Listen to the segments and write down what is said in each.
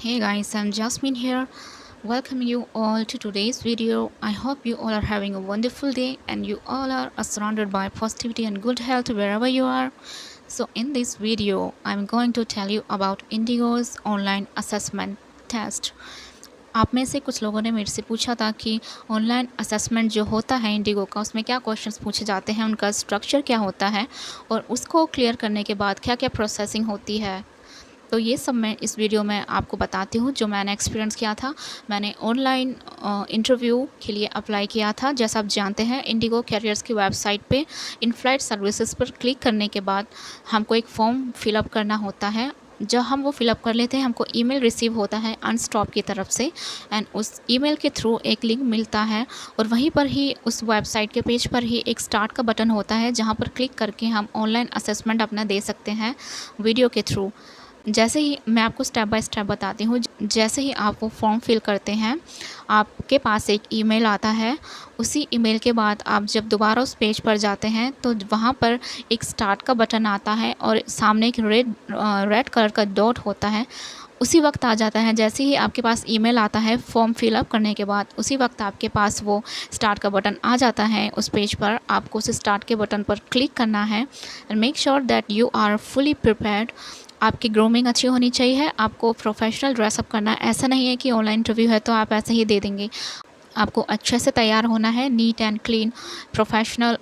Hey guys, I'm Jasmine here. Welcome you all to today's video. I hope you all are having a wonderful day and you all are surrounded by positivity and good health wherever you are. So in this video, I'm going to tell you about Indigo's online assessment test. आप में से कुछ लोगों ने मेरे से पूछा था कि ऑनलाइन असेसमेंट जो होता है इंडिगो का, उसमें क्या क्वेश्चंस पूछे जाते हैं, उनका स्ट्रक्चर क्या होता है और उसको क्लियर करने के बाद क्या क्या प्रोसेसिंग होती है। तो ये सब मैं इस वीडियो में आपको बताती हूँ जो मैंने एक्सपीरियंस किया था। मैंने ऑनलाइन इंटरव्यू के लिए अप्लाई किया था। जैसा आप जानते हैं, इंडिगो कैरियर्स की वेबसाइट पे इन फ्लाइट सर्विसेज पर क्लिक करने के बाद हमको एक फॉर्म फिलअप करना होता है। जब हम वो फिलअप कर लेते हैं, हमको ईमेल रिसीव होता है अनस्टॉप की तरफ से एंड उस ईमेल के थ्रू एक लिंक मिलता है और वहीं पर ही उस वेबसाइट के पेज पर ही एक स्टार्ट का बटन होता है जहाँ पर क्लिक करके हम ऑनलाइन असेसमेंट अपना दे सकते हैं वीडियो के थ्रू। जैसे ही मैं आपको स्टेप बाय स्टेप बताती हूँ। जैसे ही आप वो फॉर्म फिल करते हैं, आपके पास एक ईमेल आता है। उसी ईमेल के बाद आप जब दोबारा उस पेज पर जाते हैं तो वहाँ पर एक स्टार्ट का बटन आता है और सामने एक रेड कलर का डॉट होता है। उसी वक्त आ जाता है। जैसे ही आपके पास ईमेल आता है फॉर्म फिलअप करने के बाद, उसी वक्त आपके पास वो स्टार्ट का बटन आ जाता है उस पेज पर। आपको उस स्टार्ट के बटन पर क्लिक करना है and make sure that you are fully prepared. आपकी ग्रूमिंग अच्छी होनी चाहिए, आपको प्रोफेशनल ड्रेसअप करना है। ऐसा नहीं है कि ऑनलाइन इंटरव्यू है तो आप ऐसे ही दे देंगे। आपको अच्छे से तैयार होना है, neat and clean professional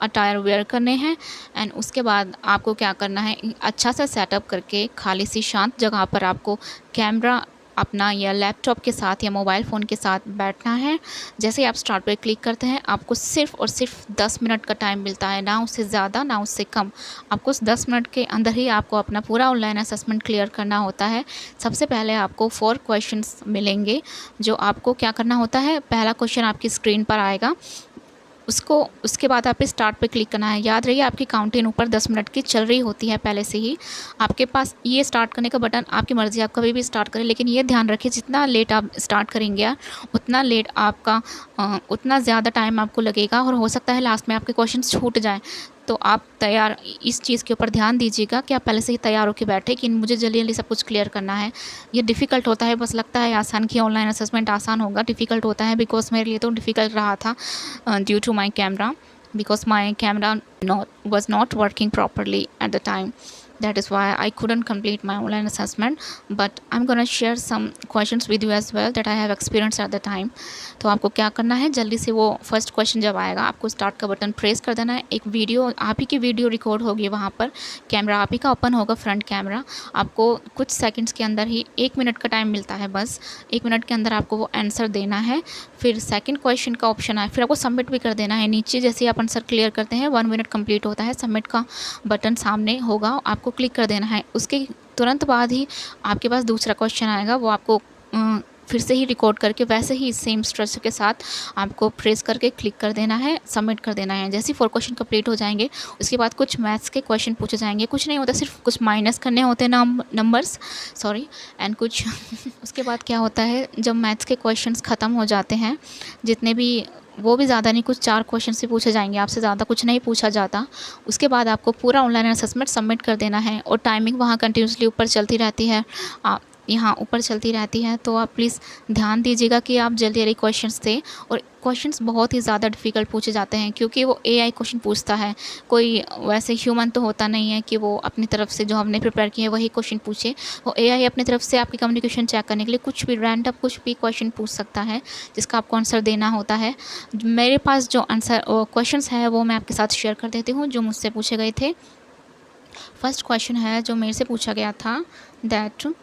attire wear करने हैं। एंड उसके बाद आपको क्या करना है, अच्छा सा सेटअप करके खाली सी शांत जगह पर आपको कैमरा अपना या लैपटॉप के साथ या मोबाइल फ़ोन के साथ बैठना है। जैसे ही आप स्टार्ट पर क्लिक करते हैं, आपको सिर्फ़ और सिर्फ 10 मिनट का टाइम मिलता है, ना उससे ज़्यादा ना उससे कम। आपको उस 10 मिनट के अंदर ही आपको अपना पूरा ऑनलाइन असेसमेंट क्लियर करना होता है। सबसे पहले आपको 4 क्वेश्चंस मिलेंगे जो आपको क्या करना होता है। पहला क्वेश्चन आपकी स्क्रीन पर आएगा, उसके बाद आप स्टार्ट पे क्लिक करना है। याद रहिए, आपकी काउंटिंग ऊपर 10 मिनट की चल रही होती है पहले से ही। आपके पास ये स्टार्ट करने का बटन आपकी मर्ज़ी, आप कभी भी स्टार्ट करें, लेकिन ये ध्यान रखिए जितना लेट आप स्टार्ट करेंगे उतना लेट आपका उतना ज़्यादा टाइम आपको लगेगा और हो सकता है लास्ट में आपके क्वेश्चन छूट जाएँ। तो आप तैयार इस चीज़ के ऊपर ध्यान दीजिएगा कि आप पहले से ही तैयार होकर बैठे कि मुझे जल्दी जल्दी सब कुछ क्लियर करना है। ये डिफ़िकल्ट होता है, बस लगता है आसान कि ऑनलाइन असेसमेंट आसान होगा, डिफ़िकल्ट होता है। बिकॉज मेरे लिए तो डिफ़िकल्ट रहा था due to my camera, because my camera was not working properly at the time. That is why I couldn't complete my online assessment, but I'm gonna share some questions with you as well that I have experienced at the time. तो आपको क्या करना है, जल्दी से वो first question जब आएगा आपको स्टार्ट का बटन प्रेस कर देना है। एक वीडियो आप ही की वीडियो रिकॉर्ड होगी, वहाँ पर कैमरा आप ही का ओपन होगा, फ्रंट कैमरा। आपको कुछ सेकंड्स के अंदर ही 1 मिनट का टाइम मिलता है, बस 1 मिनट के अंदर आपको वो आंसर देना है। फिर सेकंड क्वेश्चन का ऑप्शन आए, फिर आपको सबमिट भी कर देना है। नीचे जैसे आप आंसर क्लियर करते हैं 1 मिनट कंप्लीट होता है, सबमिट का बटन सामने होगा, आपको क्लिक कर देना है। उसके तुरंत बाद ही आपके पास दूसरा क्वेश्चन आएगा, वो आपको फिर से ही रिकॉर्ड करके वैसे ही सेम स्ट्रक्चर के साथ आपको प्रेस करके क्लिक कर देना है, सबमिट कर देना है। जैसे ही 4 क्वेश्चन कंप्लीट हो जाएंगे, उसके बाद कुछ मैथ्स के क्वेश्चन पूछे जाएंगे। कुछ नहीं होता, सिर्फ कुछ माइनस करने होते हैं नंबर्स, सॉरी, एंड कुछ उसके बाद क्या होता है, जब मैथ्स के क्वेश्चंस ख़त्म हो जाते हैं, जितने भी, वो भी ज़्यादा नहीं, कुछ 4 क्वेश्चन से पूछे जाएंगे, आपसे ज़्यादा कुछ नहीं पूछा जाता। उसके बाद आपको पूरा ऑनलाइन असेसमेंट सबमिट कर देना है और टाइमिंग वहाँ कंटिन्यूसली ऊपर चलती रहती है, यहाँ ऊपर चलती रहती है। तो आप प्लीज़ ध्यान दीजिएगा कि आप जल्दी जल्दी क्वेश्चंस दें। और क्वेश्चंस बहुत ही ज़्यादा डिफ़िकल्ट पूछे जाते हैं क्योंकि वो एआई क्वेश्चन पूछता है। कोई वैसे ह्यूमन तो होता नहीं है कि वो अपनी तरफ से जो हमने प्रिपेयर किए हैं वही क्वेश्चन पूछे। वो एआई अपनी तरफ से आपकी कम्युनिकेशन चेक करने के लिए कुछ भी रैंडम कुछ भी क्वेश्चन पूछ सकता है जिसका आपको आंसर देना होता है। मेरे पास जो आंसर क्वेश्चंस है वो मैं आपके साथ शेयर कर देती हूँ जो मुझसे पूछे गए थे। फर्स्ट क्वेश्चन है जो मेरे से पूछा गया था, that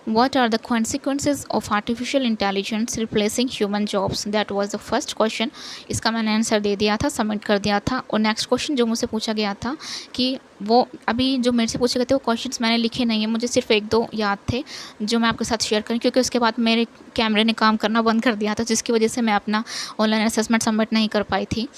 what are the consequences of artificial intelligence replacing human jobs? That was the first question. इसका मैंने आंसर दे दिया था, सबमिट कर दिया था। और नेक्स्ट क्वेश्चन जो मुझसे पूछा गया था कि वो अभी जो मेरे से पूछे गए थे वो क्वेश्चंस मैंने लिखे नहीं है, मुझे सिर्फ 1-2 याद थे जो मैं आपके साथ शेयर करूँ, क्योंकि उसके बाद मेरे कैमरे ने काम करना बंद कर दिया था जिसकी वजह से मैं अपना ऑनलाइन असेसमेंट सबमिट नहीं कर पाई थी।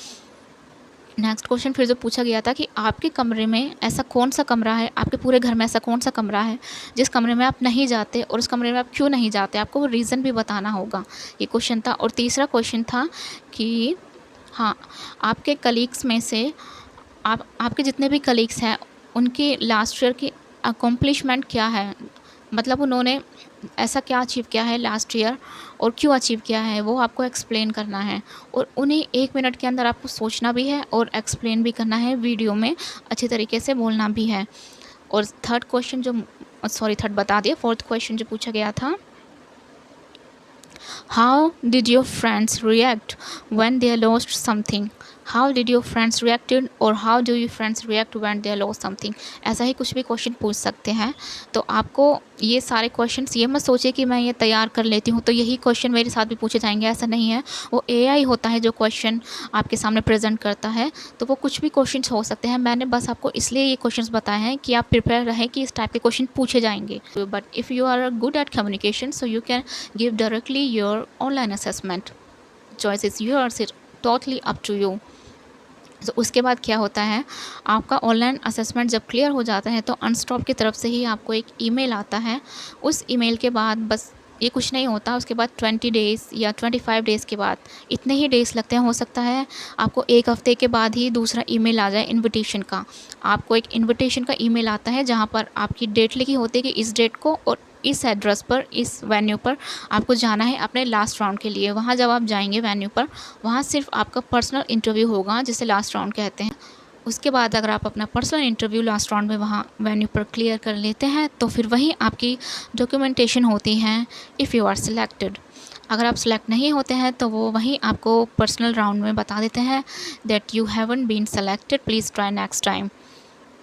नेक्स्ट क्वेश्चन फिर जो पूछा गया था कि आपके कमरे में ऐसा कौन सा कमरा है, आपके पूरे घर में ऐसा कौन सा कमरा है जिस कमरे में आप नहीं जाते और उस कमरे में आप क्यों नहीं जाते, आपको वो रीज़न भी बताना होगा। ये क्वेश्चन था। और तीसरा क्वेश्चन था कि हाँ, आपके कलीग्स में से आपके जितने भी कलीग्स हैं उनकी लास्ट ईयर की अकम्पलिशमेंट क्या है, मतलब उन्होंने ऐसा क्या अचीव किया है लास्ट ईयर और क्यों अचीव किया है, वो आपको एक्सप्लेन करना है। और उन्हें 1 मिनट के अंदर आपको सोचना भी है और एक्सप्लेन भी करना है, वीडियो में अच्छे तरीके से बोलना भी है। और थर्ड क्वेश्चन जो थर्ड बता दिया, फोर्थ क्वेश्चन जो पूछा गया था, how did your friends react when they lost something. How did your friends reacted और how do your friends react when they lost something. ऐसा ही कुछ भी क्वेश्चन पूछ सकते हैं। तो आपको ये सारे क्वेश्चंस, ये मत सोचिए कि मैं ये तैयार कर लेती हूँ तो यही क्वेश्चन मेरे साथ भी पूछे जाएंगे, ऐसा नहीं है। वो एआई होता है जो क्वेश्चन आपके सामने प्रेजेंट करता है, तो वो कुछ भी क्वेश्चन हो सकते हैं। मैंने बस आपको इसलिए ये क्वेश्चन बताए हैं कि आप प्रिपेयर रहें कि इस टाइप के क्वेश्चन पूछे जाएंगे। But if you are good at communication, so you can give directly your online assessment. Choice is yours, it totally up to you. तो उसके बाद क्या होता है, आपका ऑनलाइन असेसमेंट जब क्लियर हो जाता है तो अनस्टॉप की तरफ से ही आपको एक ईमेल आता है। उस ईमेल के बाद बस ये कुछ नहीं होता, उसके बाद 20 डेज़ या 25 डेज़ के बाद, इतने ही डेज़ लगते हैं। हो सकता है आपको 1 हफ़्ते के बाद ही दूसरा ईमेल आ जाए इनविटेशन का। आपको एक इनविटेशन का ईमेल आता है जहाँ पर आपकी डेट लिखी होती है कि इस डेट को और इस एड्रेस पर, इस वेन्यू पर आपको जाना है अपने लास्ट राउंड के लिए। वहाँ जब आप जाएंगे वेन्यू पर, वहाँ सिर्फ आपका पर्सनल इंटरव्यू होगा, जिसे लास्ट राउंड कहते हैं। उसके बाद अगर आप अपना पर्सनल इंटरव्यू लास्ट राउंड में वहाँ वेन्यू पर क्लियर कर लेते हैं तो फिर वहीं आपकी डॉक्यूमेंटेशन होती है, इफ़ यू आर सिलेक्टेड। अगर आप सेलेक्ट नहीं होते हैं तो वो वहीं आपको पर्सनल राउंड में बता देते हैं that you haven't been selected, please try next time.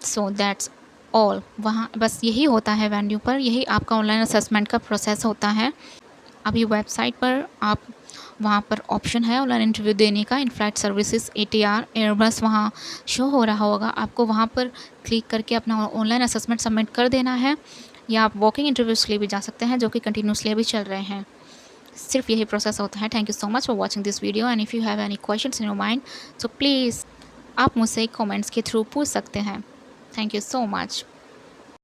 So that's all. वहाँ बस यही होता है वेन्यू पर, यही आपका ऑनलाइन असेसमेंट का प्रोसेस होता है। अभी वेबसाइट पर आप, वहाँ पर ऑप्शन है ऑनलाइन इंटरव्यू देने का, in flight services, ATR, Airbus वहाँ शो हो रहा होगा। आपको वहाँ पर क्लिक करके अपना ऑनलाइन असेसमेंट सबमिट कर देना है, या आप वॉकिंग इंटरव्यूज़ के लिए भी जा सकते हैं जो कि कंटिन्यूसली अभी चल रहे हैं। सिर्फ यही प्रोसेस होता है। Thank you so much for watching this video, and if you have any questions in your mind, so please आप मुझसे कमेंट्स के थ्रू पूछ सकते हैं। Thank you so much.